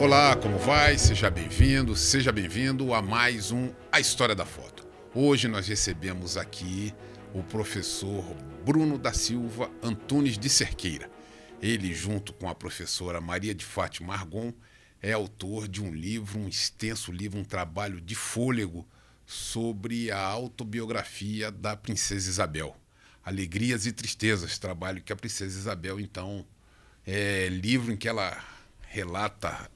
Olá, como vai? Seja bem-vindo a mais um A História da Foto. Hoje nós recebemos aqui o professor Bruno da Silva Antunes de Cerqueira. Ele, junto com a professora Maria de Fátima Argon, é autor de um livro, um extenso livro, um trabalho de fôlego sobre a autobiografia da Princesa Isabel. Alegrias e Tristezas, trabalho que a Princesa Isabel, então, é livro em que ela relata,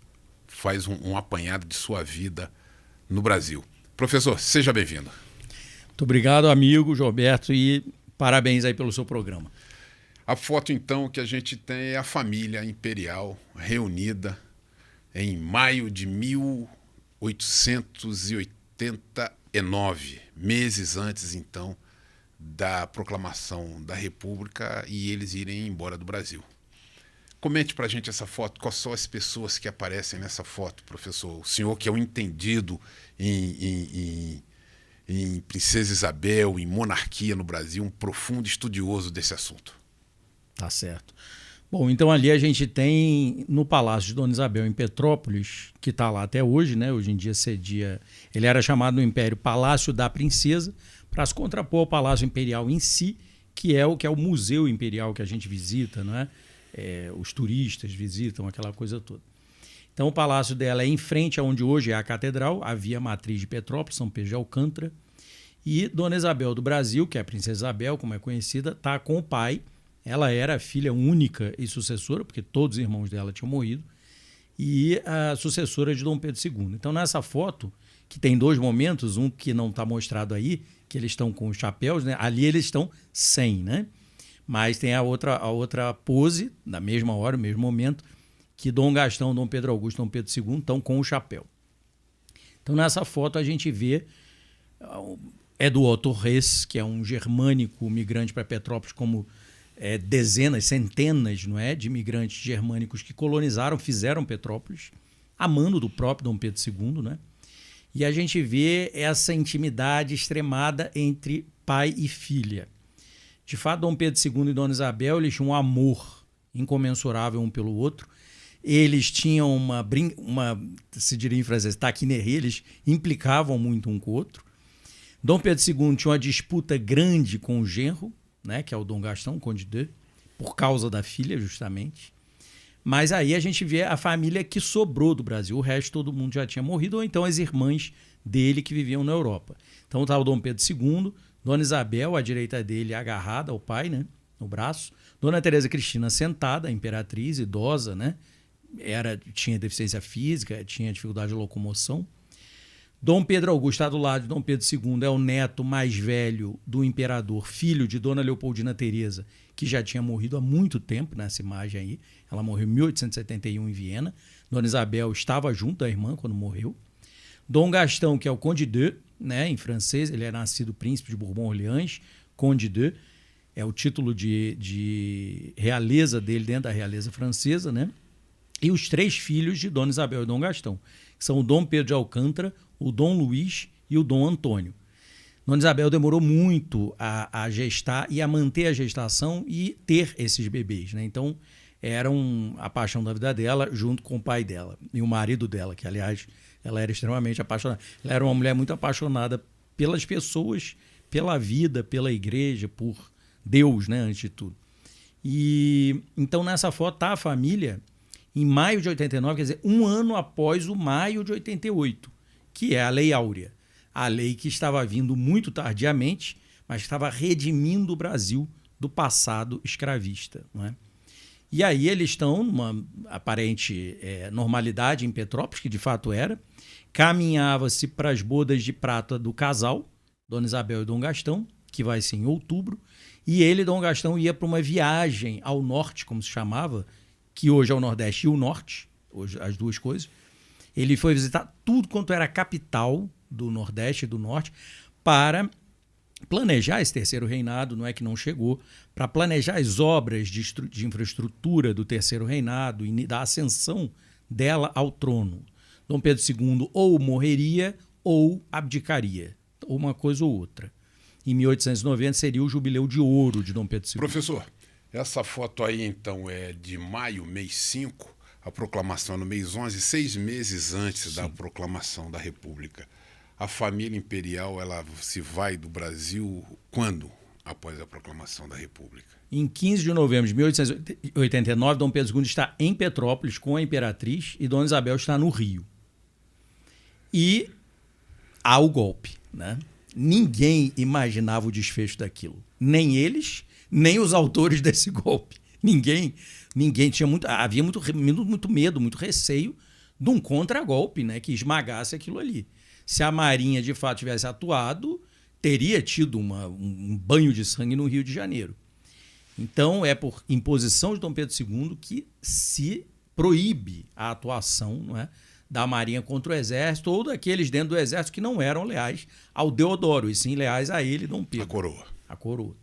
faz um apanhado de sua vida no Brasil. Professor, seja bem-vindo. Muito obrigado, amigo Gilberto, e parabéns aí pelo seu programa. A foto, então, que a gente tem é a família imperial reunida em maio de 1889, meses antes, então, da proclamação da República e eles irem embora do Brasil. Comente pra gente essa foto, quais são as pessoas que aparecem nessa foto, professor? O senhor que é um entendido em Princesa Isabel, em monarquia no Brasil, um profundo estudioso desse assunto. Tá certo. Bom, então ali a gente tem no Palácio de Dona Isabel, em Petrópolis, que está lá até hoje, né? Hoje em dia cedia. Ele era chamado no Império Palácio da Princesa, para se contrapor ao Palácio Imperial em si, que é o Museu Imperial que a gente visita, não é? Os turistas visitam, aquela coisa toda. Então o palácio dela é em frente aonde hoje é a Catedral, a Via Matriz de Petrópolis, São Pedro de Alcântara, e Dona Isabel do Brasil, que é a Princesa Isabel, como é conhecida, está com o pai. Ela era a filha única e sucessora, porque todos os irmãos dela tinham morrido, e a sucessora de Dom Pedro II. Então nessa foto, que tem dois momentos, um que não está mostrado aí, que eles estão com os chapéus, né? Ali eles estão sem, né? Mas tem a outra pose, na mesma hora, no mesmo momento, que Dom Gastão, Dom Pedro Augusto, Dom Pedro II estão com o chapéu. Então, nessa foto, a gente vê Otto Hess, que é um germânico migrante para Petrópolis, como dezenas, centenas, não é, de imigrantes germânicos que colonizaram, fizeram Petrópolis, a mando do próprio Dom Pedro II, né? E a gente vê essa intimidade extremada entre pai e filha. De fato, Dom Pedro II e Dona Isabel, eles tinham um amor incomensurável um pelo outro. Eles tinham se diria em francês, taquinerie, eles implicavam muito um com o outro. Dom Pedro II tinha uma disputa grande com o genro, né, que é o Dom Gastão, Conde d'Eu, por causa da filha, justamente. Mas aí a gente vê a família que sobrou do Brasil. O resto, todo mundo já tinha morrido, ou então as irmãs dele que viviam na Europa. Então estava o Dom Pedro II, Dona Isabel, à direita dele, agarrada ao pai, né, no braço. Dona Teresa Cristina sentada, imperatriz, idosa, né, tinha deficiência física, tinha dificuldade de locomoção. Dom Pedro Augusto está do lado de Dom Pedro II, é o neto mais velho do imperador, filho de Dona Leopoldina Teresa, que já tinha morrido há muito tempo nessa imagem aí. Ela morreu em 1871 em Viena. Dona Isabel estava junto da irmã quando morreu. Dom Gastão, que é o Conde d'Eu, né, em francês, ele é nascido príncipe de Bourbon-Orleans, Conde d'Eu, é o título de realeza dele dentro da realeza francesa, né? E os três filhos de Dona Isabel e Dom Gastão, que são o Dom Pedro de Alcântara, o Dom Luís e o Dom Antônio. Dona Isabel demorou muito a gestar e a manter a gestação e ter esses bebês, né? Então, era a paixão da vida dela, junto com o pai dela e o marido dela, que, aliás, ela era extremamente apaixonada. Ela era uma mulher muito apaixonada pelas pessoas, pela vida, pela igreja, por Deus, né, antes de tudo. E então, nessa foto, está a família em maio de 89, quer dizer, um ano após o maio de 88, que é a Lei Áurea. A lei que estava vindo muito tardiamente, mas estava redimindo o Brasil do passado escravista, não é? E aí eles estão numa aparente normalidade em Petrópolis, que de fato era. Caminhava-se para as bodas de prata do casal, Dona Isabel e Dom Gastão, que vai ser em outubro. E ele, Dom Gastão, ia para uma viagem ao norte, como se chamava, que hoje é o Nordeste e o Norte, hoje as duas coisas. Ele foi visitar tudo quanto era capital do Nordeste e do Norte para planejar esse terceiro reinado, não é que não chegou, para planejar as obras de infraestrutura do terceiro reinado e da ascensão dela ao trono. Dom Pedro II ou morreria ou abdicaria, ou uma coisa ou outra. Em 1890 seria o jubileu de ouro de Dom Pedro II. Professor, essa foto aí então é de maio, mês 5, a proclamação no mês 11, 6 meses antes da proclamação da República. A família imperial, ela se vai do Brasil quando? Após a proclamação da República. Em 15 de novembro de 1889, Dom Pedro II está em Petrópolis com a Imperatriz e Dona Isabel está no Rio. E há o golpe, né? Ninguém imaginava o desfecho daquilo. Nem eles, nem os autores desse golpe. Ninguém tinha havia muito medo, muito receio de um contragolpe, né, que esmagasse aquilo ali. Se a Marinha de fato tivesse atuado, teria tido um banho de sangue no Rio de Janeiro. Então é por imposição de Dom Pedro II que se proíbe a atuação, não é, da Marinha contra o Exército ou daqueles dentro do Exército que não eram leais ao Deodoro, e sim leais a ele, Dom Pedro. A coroa.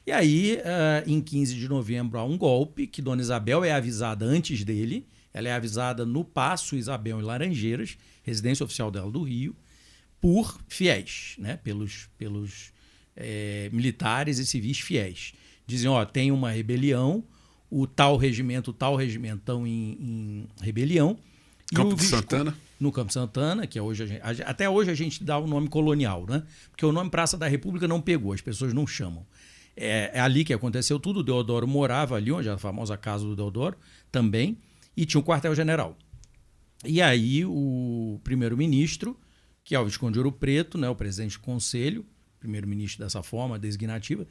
E aí, em 15 de novembro, há um golpe que Dona Isabel é avisada antes dele. Ela é avisada no Paço Isabel em Laranjeiras, residência oficial dela do Rio, por fiéis, né? pelos militares e civis fiéis. Dizem, tem uma rebelião, o tal regimento estão em rebelião. Campo de Santana? No Campo Santana, que hoje até hoje a gente dá o nome colonial, né? Porque o nome Praça da República não pegou, as pessoas não chamam. É ali que aconteceu tudo. O Deodoro morava ali, onde é a famosa casa do Deodoro também, e tinha um quartel-general. E aí o primeiro-ministro, que é o Visconde de Ouro Preto, né, o presidente do conselho, primeiro-ministro dessa forma designativa,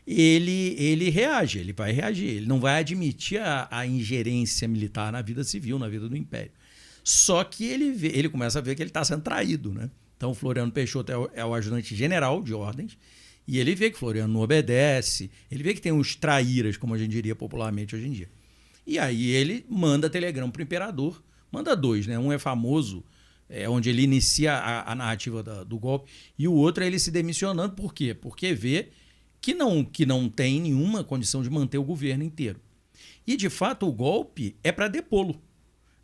ele reage, ele vai reagir, ele não vai admitir a ingerência militar na vida civil, na vida do Império. Só que ele começa a ver que ele está sendo traído, né? Então o Floriano Peixoto é o ajudante-general de ordens, e ele vê que Floriano não obedece, ele vê que tem uns traíras, como a gente diria popularmente hoje em dia. E aí ele manda telegrama para o imperador, manda dois, né? Um é famoso, onde ele inicia a narrativa do golpe, e o outro é ele se demissionando. Por quê? Porque vê que não tem nenhuma condição de manter o governo inteiro. E, de fato, o golpe é para depô-lo.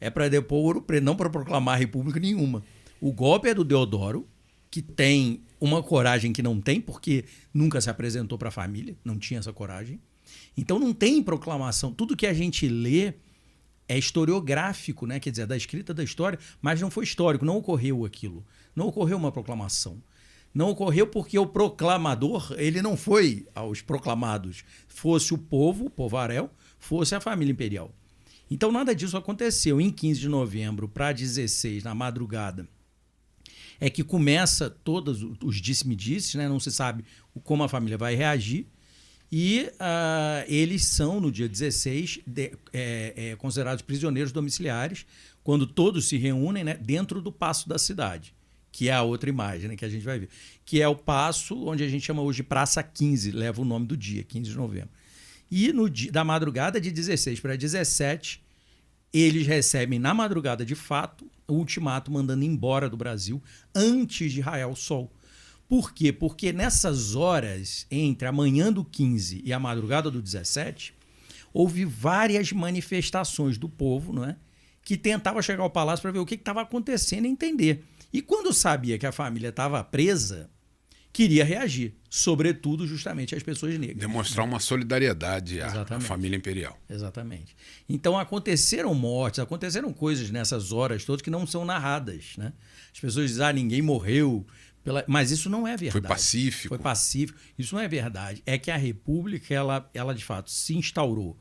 É para depor o Ouro Preto, não para proclamar a república nenhuma. O golpe é do Deodoro, que tem uma coragem que não tem, porque nunca se apresentou para a família, não tinha essa coragem. Então não tem proclamação. Tudo que a gente lê é historiográfico, né? Quer dizer, da escrita da história, mas não foi histórico, não ocorreu aquilo. Não ocorreu uma proclamação. Não ocorreu porque o proclamador, ele não foi aos proclamados, fosse o povaréu, fosse a família imperial. Então nada disso aconteceu. Em 15 de novembro para 16, na madrugada, é que começa todos os disse-me-disse, né? Não se sabe como a família vai reagir. E eles são, no dia 16, considerados prisioneiros domiciliares, quando todos se reúnem, né, dentro do Paço da cidade, que é a outra imagem, né, que a gente vai ver, que é o Paço onde a gente chama hoje de Praça 15, leva o nome do dia, 15 de novembro. E da madrugada de 16 para 17, eles recebem, na madrugada de fato, o ultimato mandando embora do Brasil antes de raiar o sol. Por quê? Porque nessas horas, entre a manhã do 15 e a madrugada do 17, houve várias manifestações do povo, não é? Que tentava chegar ao palácio para ver o que estava acontecendo e entender. E quando sabia que a família estava presa, queria reagir, sobretudo justamente às pessoas negras. Demonstrar uma solidariedade à família imperial. Exatamente. Então aconteceram mortes, aconteceram coisas nessas horas todas que não são narradas, né? As pessoas dizem, ninguém morreu, mas isso não é verdade. Foi pacífico. Isso não é verdade. É que a República, ela de fato se instaurou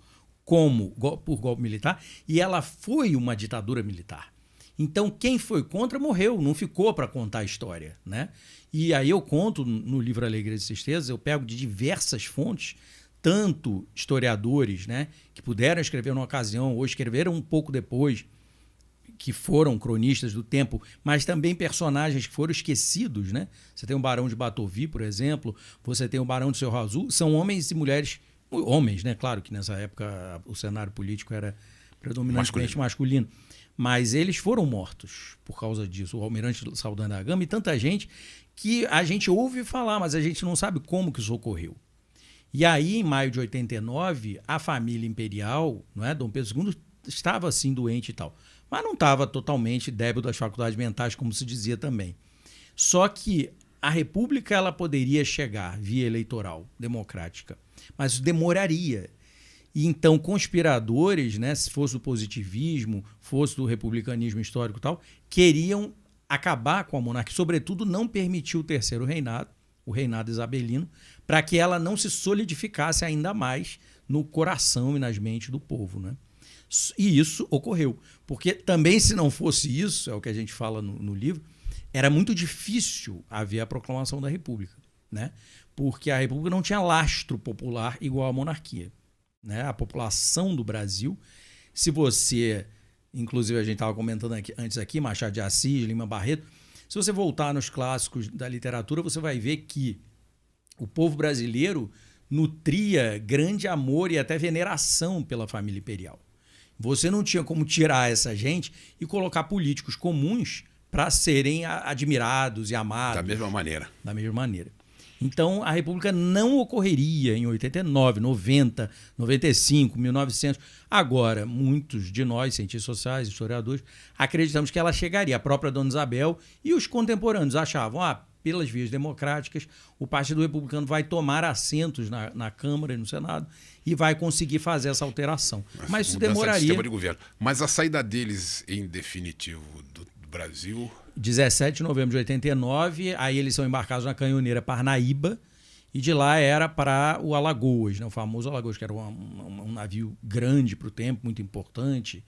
por golpe militar e ela foi uma ditadura militar. Então, quem foi contra morreu, não ficou para contar a história, né? E aí eu conto no livro Alegria e Tristeza, eu pego de diversas fontes, tanto historiadores, né, que puderam escrever numa ocasião ou escreveram um pouco depois, que foram cronistas do tempo, mas também personagens que foram esquecidos, né? Você tem o Barão de Batovi, por exemplo, você tem o Barão de Cerro Azul, são homens e mulheres, homens, né? Claro que nessa época o cenário político era predominantemente masculino. Mas eles foram mortos por causa disso, o almirante Saldanha da Gama e tanta gente que a gente ouve falar, mas a gente não sabe como que isso ocorreu. E aí, em maio de 89, a família imperial, não é, Dom Pedro II, estava assim doente e tal. Mas não estava totalmente débil das faculdades mentais, como se dizia também. Só que a República ela poderia chegar via eleitoral, democrática, mas isso demoraria. E então, conspiradores, né, se fosse do positivismo, fosse do republicanismo histórico e tal, queriam acabar com a monarquia, sobretudo não permitir o terceiro reinado, o reinado isabelino, para que ela não se solidificasse ainda mais no coração e nas mentes do povo, né? E isso ocorreu. Porque também, se não fosse isso, é o que a gente fala no livro, era muito difícil haver a proclamação da República, né? Porque a República não tinha lastro popular igual à monarquia, né? A população do Brasil, se você, inclusive a gente estava comentando antes aqui, Machado de Assis, Lima Barreto, se você voltar nos clássicos da literatura, você vai ver que o povo brasileiro nutria grande amor e até veneração pela família imperial. Você não tinha como tirar essa gente e colocar políticos comuns para serem admirados e amados. Da mesma maneira. Da mesma maneira. Então, a República não ocorreria em 89, 90, 95, 1900. Agora, muitos de nós, cientistas sociais, historiadores, acreditamos que ela chegaria. A própria Dona Isabel e os contemporâneos achavam, pelas vias democráticas, o Partido Republicano vai tomar assentos na Câmara e no Senado e vai conseguir fazer essa alteração. Mas isso demoraria. Sistema de governo. Mas a saída deles, em definitivo, do Brasil... 17 de novembro de 89, aí eles são embarcados na canhoneira Parnaíba e de lá era para o Alagoas, né? O famoso Alagoas, que era um navio grande para o tempo, muito importante,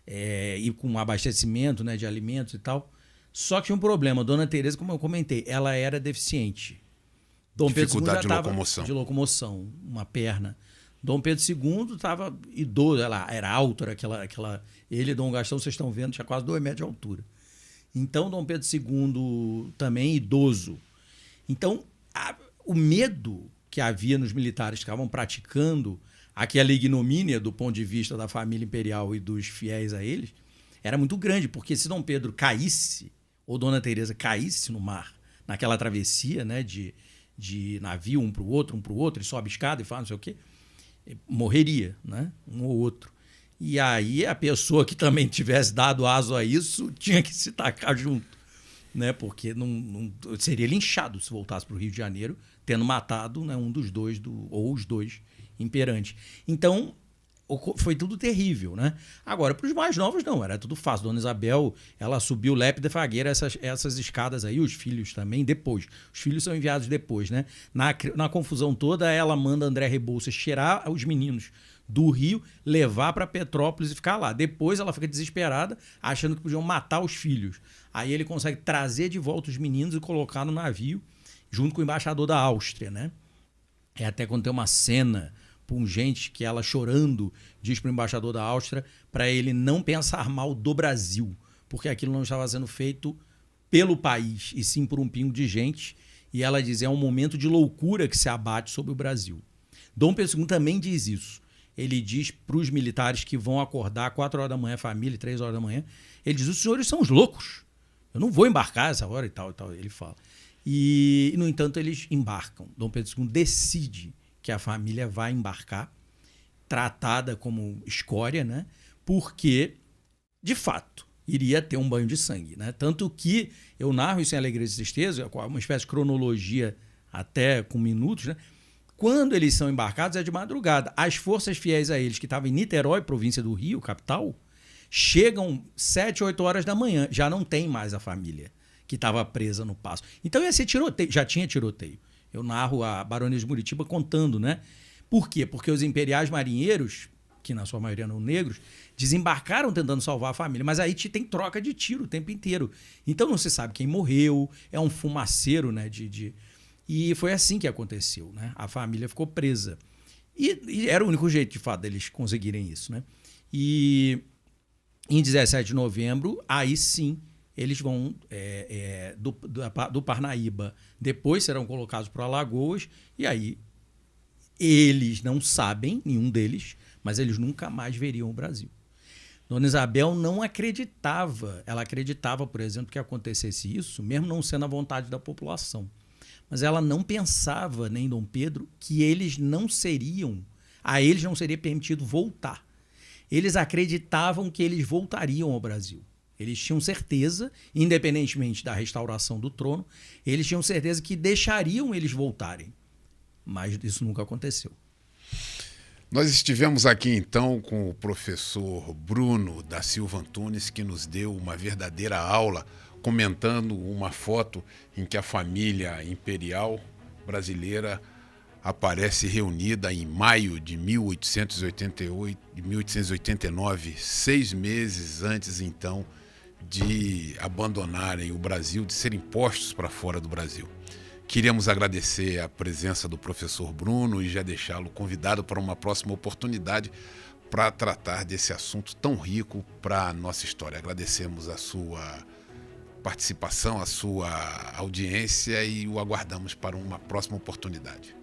e com abastecimento, né, de alimentos e tal. Só que tinha um problema, Dona Teresa, como eu comentei, ela era deficiente. Dom Pedro II já estava de locomoção, uma perna. Dom Pedro II estava idoso, ela era alto, era ele e Dom Gastão, vocês estão vendo, tinha quase 2 metros de altura. Então, Dom Pedro II também idoso. Então, o medo que havia nos militares que estavam praticando aquela ignomínia do ponto de vista da família imperial e dos fiéis a eles era muito grande, porque se Dom Pedro caísse, ou Dona Teresa caísse no mar, naquela travessia, né, de navio um para o outro, ele sobe escada e faz não sei o quê, morreria, né, um ou outro. E aí a pessoa que também tivesse dado aso a isso tinha que se tacar junto, né? Porque não seria linchado se voltasse para o Rio de Janeiro, tendo matado, né, um dos dois, ou os dois imperantes. Então, foi tudo terrível, né? Agora, para os mais novos, não, era tudo fácil. Dona Isabel, ela subiu lepe de fagueira essas escadas aí, os filhos também, depois. Os filhos são enviados depois, né? Na confusão toda, ela manda André Rebouças tirar os meninos do Rio, levar para Petrópolis e ficar lá. Depois ela fica desesperada, achando que podiam matar os filhos. Aí ele consegue trazer de volta os meninos e colocar no navio, junto com o embaixador da Áustria, né? É até quando tem uma cena pungente que ela, chorando, diz para o embaixador da Áustria para ele não pensar mal do Brasil, porque aquilo não estava sendo feito pelo país, e sim por um pingo de gente. E ela diz, é um momento de loucura que se abate sobre o Brasil. Dom Pedro II também diz isso. Ele diz para os militares que vão acordar 4 horas da manhã, família, 3 horas da manhã, ele diz, os senhores são os loucos, eu não vou embarcar essa hora e tal, ele fala. E, no entanto, eles embarcam. Dom Pedro II decide que a família vai embarcar, tratada como escória, né? Porque, de fato, iria ter um banho de sangue, né? Tanto que eu narro isso em Alegria e Tristeza, uma espécie de cronologia até com minutos, né? Quando eles são embarcados é de madrugada. As forças fiéis a eles, que estavam em Niterói, província do Rio, capital, chegam 7, 8 horas da manhã. Já não tem mais a família que estava presa no passo. Então ia ser tiroteio, já tinha tiroteio. Eu narro a Baronesa de Muritiba contando, né? Por quê? Porque os imperiais marinheiros, que na sua maioria eram negros, desembarcaram tentando salvar a família, mas aí tem troca de tiro o tempo inteiro. Então não se sabe quem morreu, é um fumaceiro, né? E foi assim que aconteceu, né? A família ficou presa. E era o único jeito, de fato, deles conseguirem isso, né? E em 17 de novembro, aí sim, eles vão do Parnaíba. Depois serão colocados para Alagoas, e aí eles não sabem, nenhum deles, mas eles nunca mais veriam o Brasil. Dona Isabel não acreditava. Ela acreditava, por exemplo, que acontecesse isso, mesmo não sendo a vontade da população. Mas ela não pensava, nem Dom Pedro, que a eles não seria permitido voltar. Eles acreditavam que eles voltariam ao Brasil. Eles tinham certeza, independentemente da restauração do trono, eles tinham certeza que deixariam eles voltarem. Mas isso nunca aconteceu. Nós estivemos aqui então com o professor Bruno da Silva Antunes, que nos deu uma verdadeira aula, comentando uma foto em que a família imperial brasileira aparece reunida em maio de 1889, 6 meses antes então de abandonarem o Brasil, de serem postos para fora do Brasil. Queríamos agradecer a presença do professor Bruno e já deixá-lo convidado para uma próxima oportunidade para tratar desse assunto tão rico para a nossa história. Agradecemos a sua participação, a sua audiência e o aguardamos para uma próxima oportunidade.